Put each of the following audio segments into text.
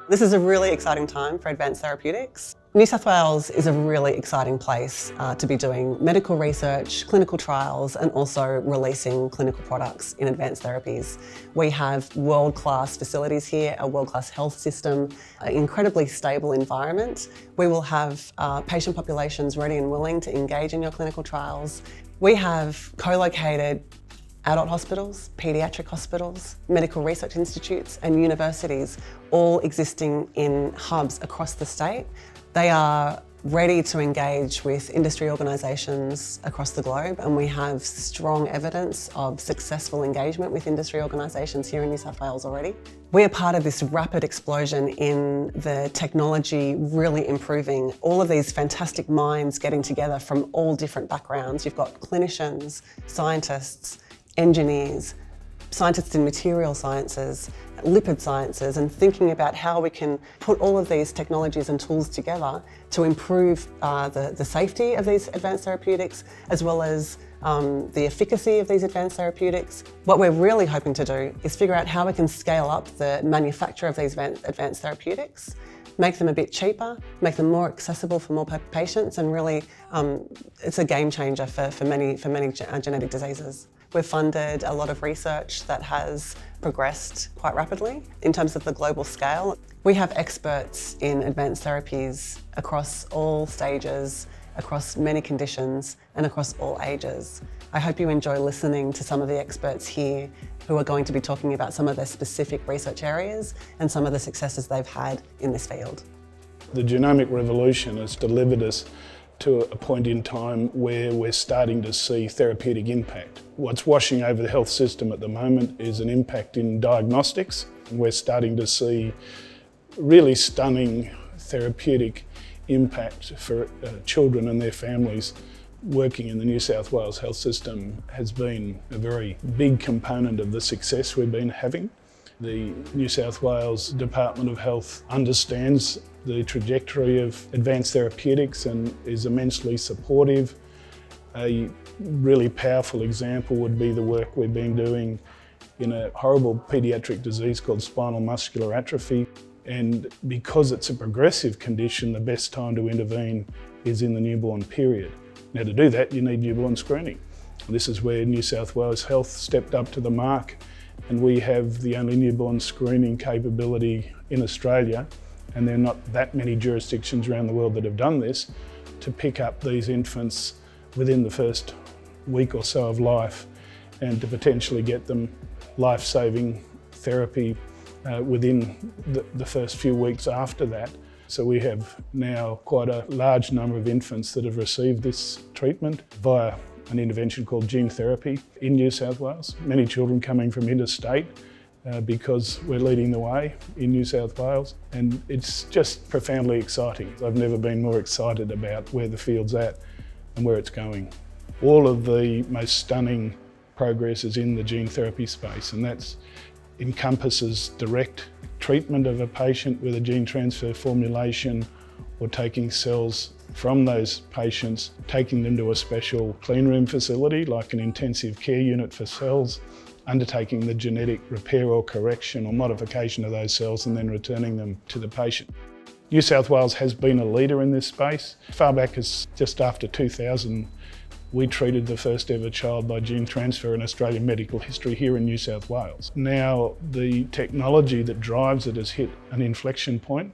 This is a really exciting time for advanced therapeutics. New South Wales is a really exciting place to be doing medical research, clinical trials, and also releasing clinical products in advanced therapies. We have world-class facilities here, a world-class health system, an incredibly stable environment. We will have patient populations ready and willing to engage in your clinical trials. We have co-located adult hospitals, paediatric hospitals, medical research institutes and universities all existing in hubs across the state. They are ready to engage with industry organisations across the globe, and we have strong evidence of successful engagement with industry organisations here in New South Wales already. We are part of this rapid explosion in the technology really improving, all of these fantastic minds getting together from all different backgrounds. You've got clinicians, scientists, engineers, scientists in material sciences, lipid sciences, and thinking about how we can put all of these technologies and tools together to improve the safety of these advanced therapeutics, as well as the efficacy of these advanced therapeutics. What we're really hoping to do is figure out how we can scale up the manufacture of these advanced therapeutics, make them a bit cheaper, make them more accessible for more patients, and really it's a game changer for many genetic diseases. We've funded a lot of research that has progressed quite rapidly in terms of the global scale. We have experts in advanced therapies across all stages, across many conditions, and across all ages. I hope you enjoy listening to some of the experts here who are going to be talking about some of their specific research areas and some of the successes they've had in this field. The genomic revolution has delivered us to a point in time where we're starting to see therapeutic impact. What's washing over the health system at the moment is an impact in diagnostics. We're starting to see really stunning therapeutic impact for children and their families. Working in the New South Wales health system has been a very big component of the success we've been having. The New South Wales Department of Health understands the trajectory of advanced therapeutics and is immensely supportive. A really powerful example would be the work we've been doing in a horrible paediatric disease called spinal muscular atrophy. And because it's a progressive condition, the best time to intervene is in the newborn period. Now, to do that, you need newborn screening. This is where New South Wales Health stepped up to the mark, and we have the only newborn screening capability in Australia, and there are not that many jurisdictions around the world that have done this, to pick up these infants within the first week or so of life and to potentially get them life-saving therapy within the first few weeks after that. So we have now quite a large number of infants that have received this treatment via an intervention called gene therapy in New South Wales. Many children coming from interstate because we're leading the way in New South Wales, and it's just profoundly exciting. I've never been more excited about where the field's at and where it's going. All of the most stunning progress is in the gene therapy space, and that encompasses direct treatment of a patient with a gene transfer formulation, or taking cells from those patients, taking them to a special clean room facility like an intensive care unit for cells, undertaking the genetic repair or correction or modification of those cells and then returning them to the patient. New South Wales has been a leader in this space. Far back as just after 2000, we treated the first ever child by gene transfer in Australian medical history here in New South Wales. Now the technology that drives it has hit an inflection point,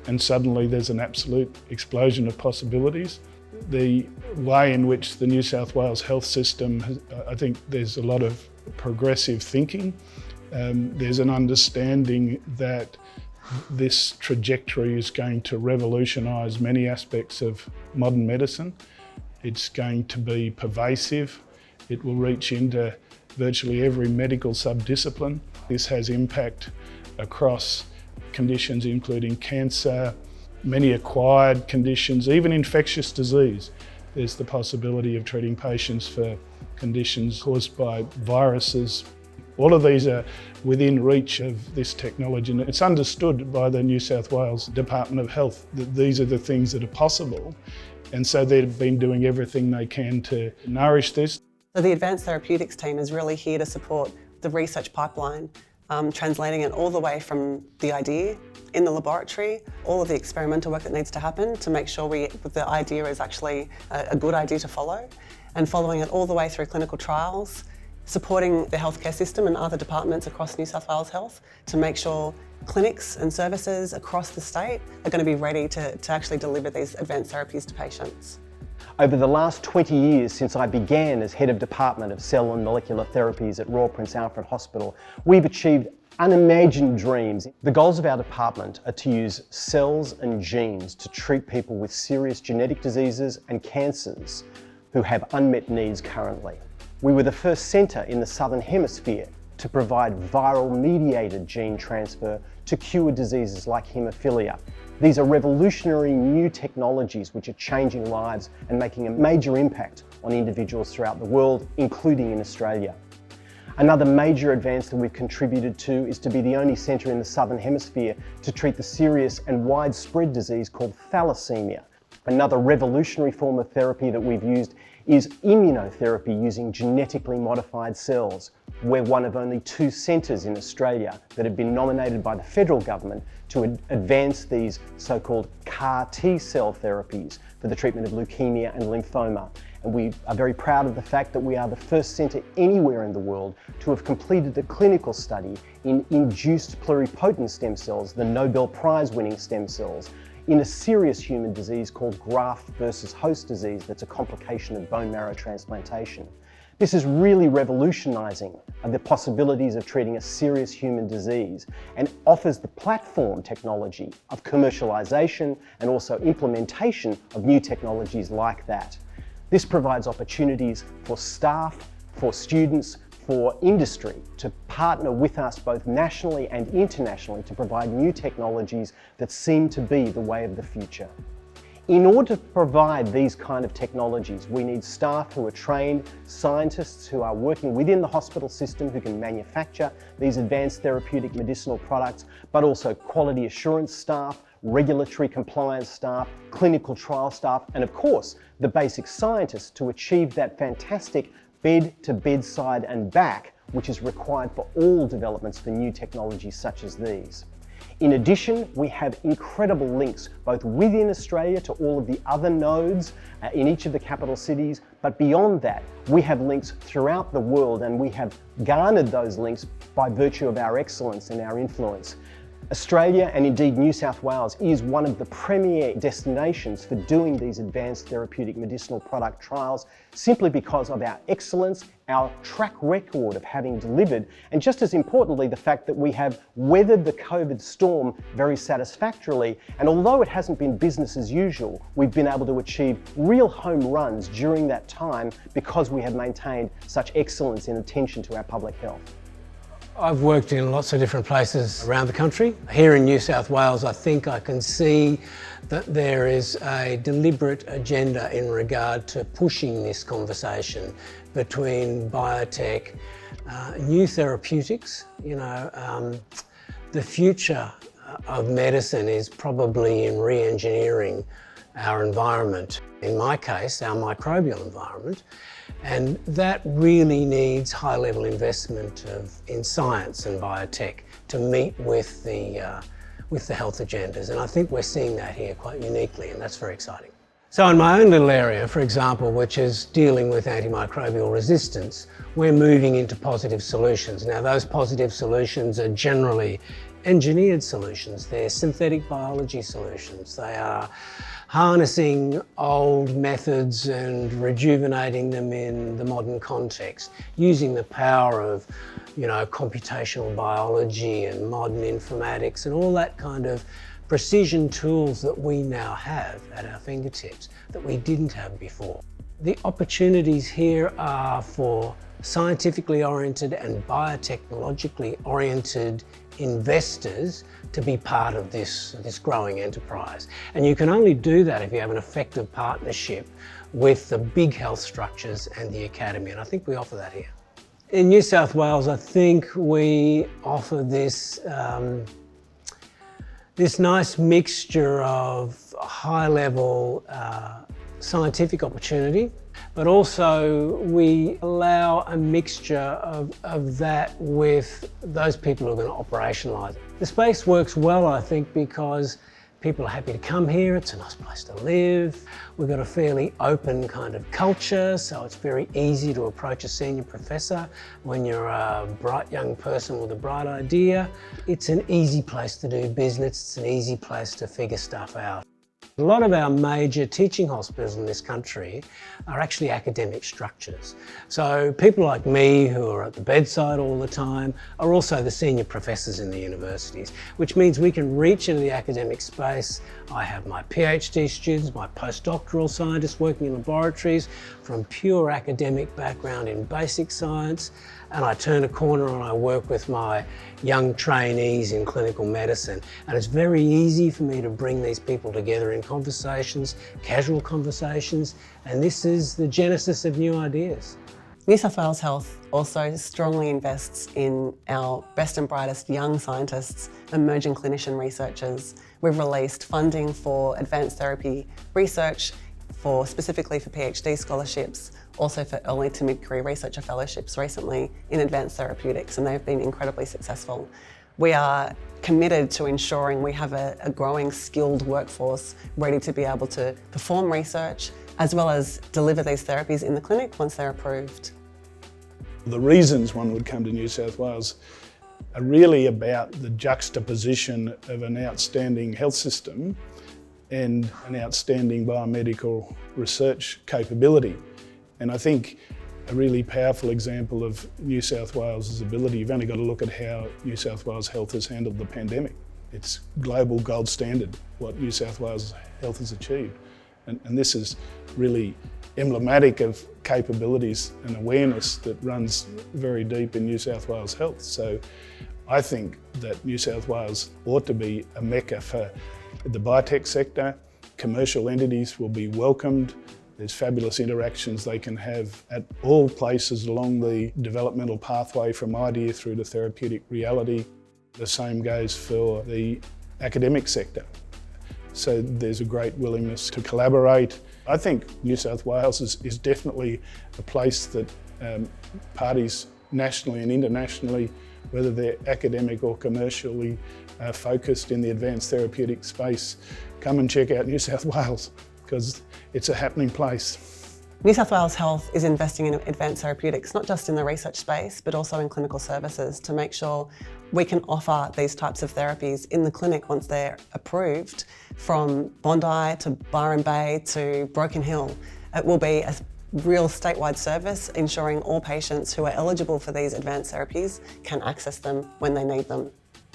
and suddenly there's an absolute explosion of possibilities. The way in which the New South Wales health system, I think there's a lot of progressive thinking. There's an understanding that this trajectory is going to revolutionise many aspects of modern medicine. It's going to be pervasive. It will reach into virtually every medical subdiscipline. This has impact across conditions including cancer, many acquired conditions, even infectious disease. There's the possibility of treating patients for conditions caused by viruses. All of these are within reach of this technology, and it's understood by the New South Wales Department of Health that these are the things that are possible, and so they've been doing everything they can to nourish this. So the Advanced Therapeutics team is really here to support the research pipeline translating it all the way from the idea in the laboratory, all of the experimental work that needs to happen to make sure the idea is actually a good idea to follow, and following it all the way through clinical trials, supporting the healthcare system and other departments across New South Wales Health to make sure clinics and services across the state are going to be ready to actually deliver these advanced therapies to patients. Over the last 20 years since I began as Head of Department of Cell and Molecular Therapies at Royal Prince Alfred Hospital, we've achieved unimagined dreams. The goals of our department are to use cells and genes to treat people with serious genetic diseases and cancers who have unmet needs currently. We were the first centre in the Southern Hemisphere to provide viral-mediated gene transfer to cure diseases like haemophilia. These are revolutionary new technologies which are changing lives and making a major impact on individuals throughout the world, including in Australia. Another major advance that we've contributed to is to be the only centre in the Southern Hemisphere to treat the serious and widespread disease called thalassemia. Another revolutionary form of therapy that we've used is immunotherapy using genetically modified cells. We're one of only 2 centres in Australia that have been nominated by the federal government to advance these so-called CAR T-cell therapies for the treatment of leukemia and lymphoma. And we are very proud of the fact that we are the first centre anywhere in the world to have completed a clinical study in induced pluripotent stem cells, the Nobel Prize-winning stem cells, in a serious human disease called graft versus host disease that's a complication of bone marrow transplantation. This is really revolutionising the possibilities of treating a serious human disease and offers the platform technology of commercialisation and also implementation of new technologies like that. This provides opportunities for staff, for students, for industry to partner with us both nationally and internationally to provide new technologies that seem to be the way of the future. In order to provide these kind of technologies, we need staff who are trained, scientists who are working within the hospital system who can manufacture these advanced therapeutic medicinal products, but also quality assurance staff, regulatory compliance staff, clinical trial staff, and of course, the basic scientists to achieve that fantastic bed to bedside and back, which is required for all developments for new technologies such as these. In addition, we have incredible links both within Australia to all of the other nodes in each of the capital cities, but beyond that, we have links throughout the world, and we have garnered those links by virtue of our excellence and our influence. Australia, and indeed New South Wales, is one of the premier destinations for doing these advanced therapeutic medicinal product trials simply because of our excellence, our track record of having delivered, and just as importantly, the fact that we have weathered the COVID storm very satisfactorily. And although it hasn't been business as usual, we've been able to achieve real home runs during that time because we have maintained such excellence in attention to our public health. I've worked in lots of different places around the country. Here in New South Wales, I think I can see that there is a deliberate agenda in regard to pushing this conversation between biotech, new therapeutics. The future of medicine is probably in re-engineering our environment. In my case, our microbial environment. And that really needs high-level investment in science and biotech to meet with the health agendas. And I think we're seeing that here quite uniquely, and that's very exciting. So in my own little area, for example, which is dealing with antimicrobial resistance, we're moving into positive solutions. Now, those positive solutions are generally engineered solutions. They're synthetic biology solutions. They are harnessing old methods and rejuvenating them in the modern context, using the power of, computational biology and modern informatics and all that kind of precision tools that we now have at our fingertips that we didn't have before. The opportunities here are for scientifically oriented and biotechnologically oriented investors to be part of this growing enterprise. And you can only do that if you have an effective partnership with the big health structures and the academy, and I think we offer that here. In New South Wales, I think we offer this nice mixture of high-level scientific opportunity, but also we allow a mixture of that with those people who are going to operationalise it. The space works well, I think, because people are happy to come here, it's a nice place to live. We've got a fairly open kind of culture, so it's very easy to approach a senior professor when you're a bright young person with a bright idea. It's an easy place to do business, it's an easy place to figure stuff out. A lot of our major teaching hospitals in this country are actually academic structures. So people like me who are at the bedside all the time are also the senior professors in the universities, which means we can reach into the academic space. I have my PhD students, my postdoctoral scientists working in laboratories from pure academic background in basic science, and I turn a corner and I work with my young trainees in clinical medicine. And it's very easy for me to bring these people together in conversations, casual conversations, and this is the genesis of new ideas. New South Wales Health also strongly invests in our best and brightest young scientists, emerging clinician researchers. We've released funding for advanced therapy research, specifically for PhD scholarships, also for early to mid-career researcher fellowships recently in advanced therapeutics, and they've been incredibly successful. We are committed to ensuring we have a growing skilled workforce ready to be able to perform research as well as deliver these therapies in the clinic once they're approved. The reasons one would come to New South Wales are really about the juxtaposition of an outstanding health system and an outstanding biomedical research capability. And I think a really powerful example of New South Wales' ability, you've only got to look at how New South Wales Health has handled the pandemic. It's global gold standard, what New South Wales Health has achieved. And this is really emblematic of capabilities and awareness that runs very deep in New South Wales Health. So I think that New South Wales ought to be a mecca for the biotech sector. Commercial entities will be welcomed. There's fabulous interactions they can have at all places along the developmental pathway from idea through to therapeutic reality. The same goes for the academic sector. So there's a great willingness to collaborate. I think New South Wales is definitely a place that parties nationally and internationally, whether they're academic or commercially focused in the advanced therapeutic space, come and check out New South Wales, because it's a happening place. New South Wales Health is investing in advanced therapeutics, not just in the research space, but also in clinical services to make sure we can offer these types of therapies in the clinic once they're approved, from Bondi to Byron Bay to Broken Hill. It will be a real statewide service, ensuring all patients who are eligible for these advanced therapies can access them when they need them.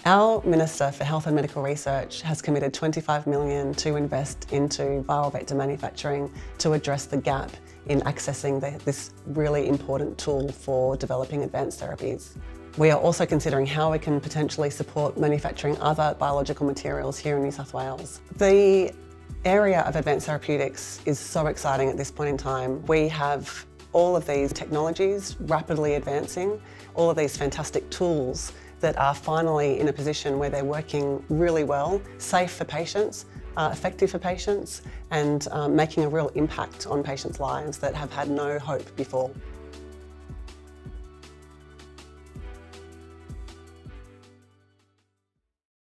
Our Minister for Health and Medical Research has committed $25 million to invest into viral vector manufacturing to address the gap in accessing this really important tool for developing advanced therapies. We are also considering how we can potentially support manufacturing other biological materials here in New South Wales. The area of advanced therapeutics is so exciting at this point in time. We have all of these technologies rapidly advancing, all of these fantastic tools that are finally in a position where they're working really well, safe for patients, effective for patients, and making a real impact on patients' lives that have had no hope before.